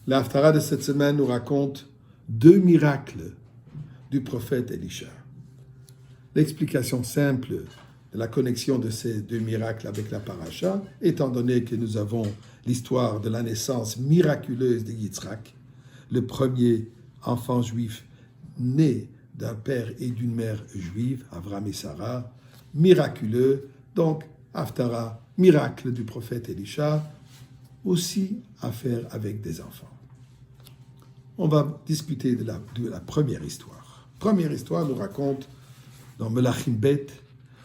La Haftara de cette semaine nous raconte 2 miracles du prophète Elisha. L'explication simple de la connexion de ces 2 miracles avec la paracha, étant donné que nous avons l'histoire de la naissance miraculeuse de Yitzhak, le premier enfant juif né d'un père et d'une mère juive, Abraham et Sarah, miraculeux, donc Haftara, miracle du prophète Elisha, aussi à faire avec des enfants. On va discuter de la première histoire. La première histoire nous raconte dans Melachim Bet,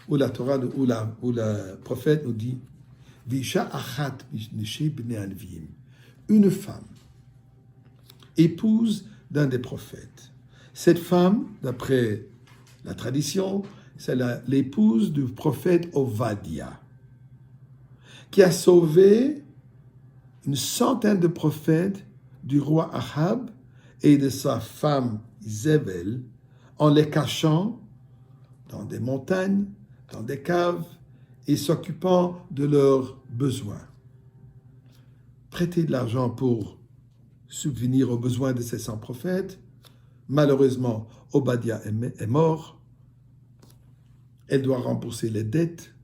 où la Torah, où le prophète nous dit Visha achat mishne bnei anviim, une femme, épouse d'un des prophètes. Cette femme, d'après la tradition, c'est l'épouse du prophète Ovadia, qui a sauvé une centaine de prophètes du roi Ahab et de sa femme Isabelle en les cachant dans des montagnes, dans des caves et s'occupant de leurs besoins. Prêter de l'argent pour subvenir aux besoins de ces 100 prophètes. Malheureusement, Obadiah est mort. Elle doit rembourser les dettes.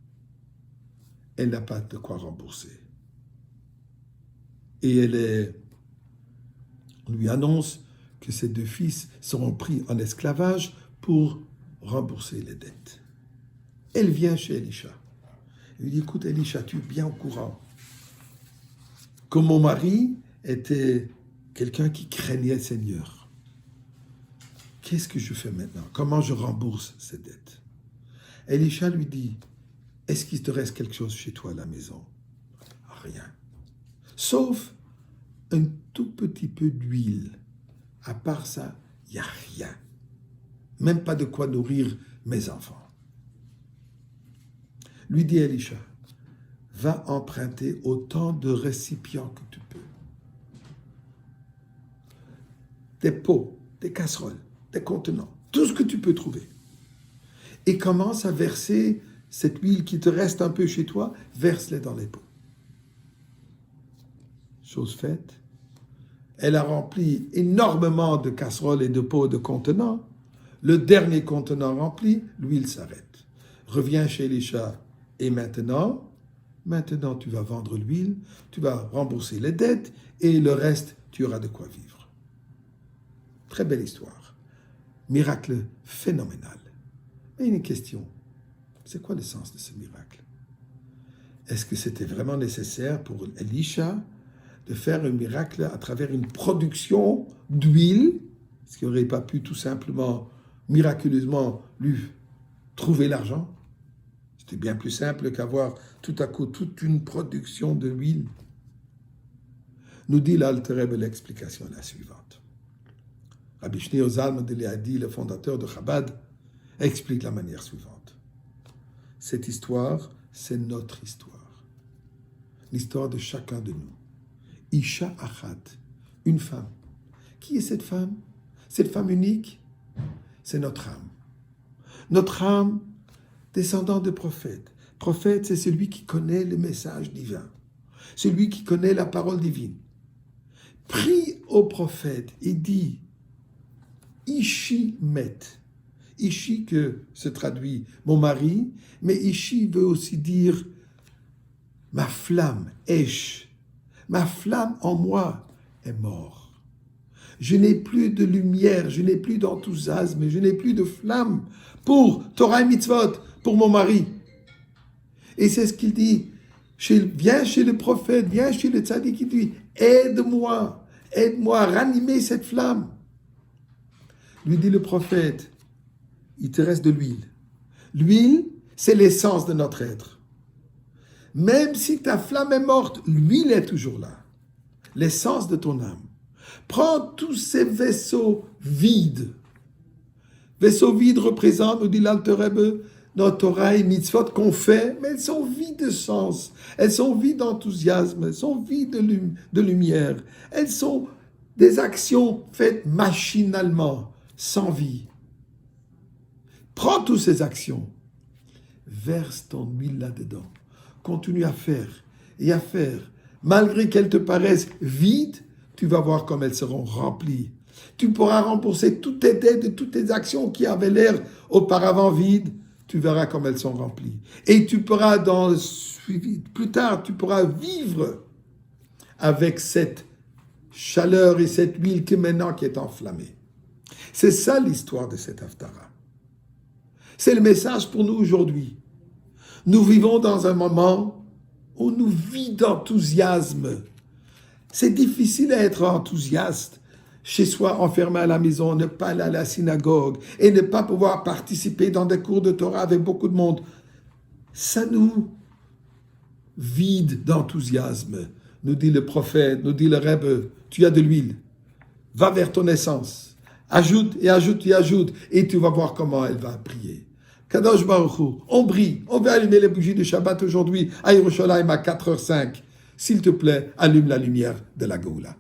Elle n'a pas de quoi rembourser. Et elle lui annonce que ses 2 fils seront pris en esclavage pour rembourser les dettes. Elle vient chez Elisha. Elle lui dit, écoute Elisha, tu es bien au courant que mon mari était quelqu'un qui craignait le Seigneur. Qu'est-ce que je fais maintenant? Comment je rembourse ces dettes? Elisha lui dit, est-ce qu'il te reste quelque chose chez toi à la maison? Rien. Sauf un tout petit peu d'huile. À part ça, il n'y a rien. Même pas de quoi nourrir mes enfants. Lui dit Elisha, va emprunter autant de récipients que tu peux. Des pots, des casseroles, des contenants, tout ce que tu peux trouver. Et commence à verser cette huile qui te reste un peu chez toi, verse-les dans les pots. Chose faite, elle a rempli énormément de casseroles et de pots de contenants. Le dernier contenant rempli, l'huile s'arrête. Reviens chez Elisha. Et maintenant, tu vas vendre l'huile, tu vas rembourser les dettes et le reste, tu auras de quoi vivre. Très belle histoire. Miracle phénoménal. Mais une question, c'est quoi le sens de ce miracle? Est-ce que c'était vraiment nécessaire pour Elisha de faire un miracle à travers une production d'huile? Est-ce qu'il n'aurait pas pu tout simplement, miraculeusement, lui trouver l'argent? C'était bien plus simple qu'avoir tout à coup toute une production de l'huile. Nous dit l'Alter Rebbe, l'explication est la suivante. Rabbi Shneur Zalman de Liadi, le fondateur de Chabad, explique la manière suivante. Cette histoire, c'est notre histoire. L'histoire de chacun de nous. Isha Achat, une femme. Qui est cette femme? Cette femme unique, c'est notre âme. Notre âme, descendant de prophète. Prophète, c'est celui qui connaît le message divin. Celui qui connaît la parole divine. Prie au prophète et dit, Ishi met. Ishi que se traduit mon mari, mais Ishi veut aussi dire ma flamme, Esh. Ma flamme en moi est morte. Je n'ai plus de lumière, je n'ai plus d'enthousiasme, je n'ai plus de flamme pour Torah et Mitzvot, pour mon mari. Et c'est ce qu'il dit. Viens chez le prophète, viens chez le tzaddik, il dit, aide-moi à ranimer cette flamme. Lui dit le prophète, il te reste de l'huile. L'huile, c'est l'essence de notre être. Même si ta flamme est morte, l'huile est toujours là. L'essence de ton âme. Prends tous ces vaisseaux vides. Vaisseaux vides représentent, nous dit l'Alter Rebbe, notre Torah et mitzvot qu'on fait, mais elles sont vides de sens, elles sont vides d'enthousiasme, elles sont vides de lumière, elles sont des actions faites machinalement, sans vie. Prends toutes ces actions, verse ton huile là-dedans, continue à faire, malgré qu'elles te paraissent vides, tu vas voir comme elles seront remplies. Tu pourras rembourser toutes tes dettes et toutes tes actions qui avaient l'air auparavant vides. Tu verras comme elles sont remplies. Et tu pourras, dans le suivi, plus tard, tu pourras vivre avec cette chaleur et cette huile qui maintenant qui est enflammée. C'est ça l'histoire de cette Haftara. C'est le message pour nous aujourd'hui. Nous vivons dans un moment où nous vit d'enthousiasme. C'est difficile à être enthousiaste chez soi, enfermé à la maison, ne pas aller à la synagogue et ne pas pouvoir participer dans des cours de Torah avec beaucoup de monde. Ça nous vide d'enthousiasme. Nous dit le prophète, nous dit le Rebbe, tu as de l'huile. Va vers ton essence. Ajoute et ajoute et ajoute. Et tu vas voir comment elle va prier. Kadosh Baruch Hu, on brille. On va allumer les bougies de Shabbat aujourd'hui à Yerushalayim à 4h05. S'il te plaît, allume la lumière de la Géoula.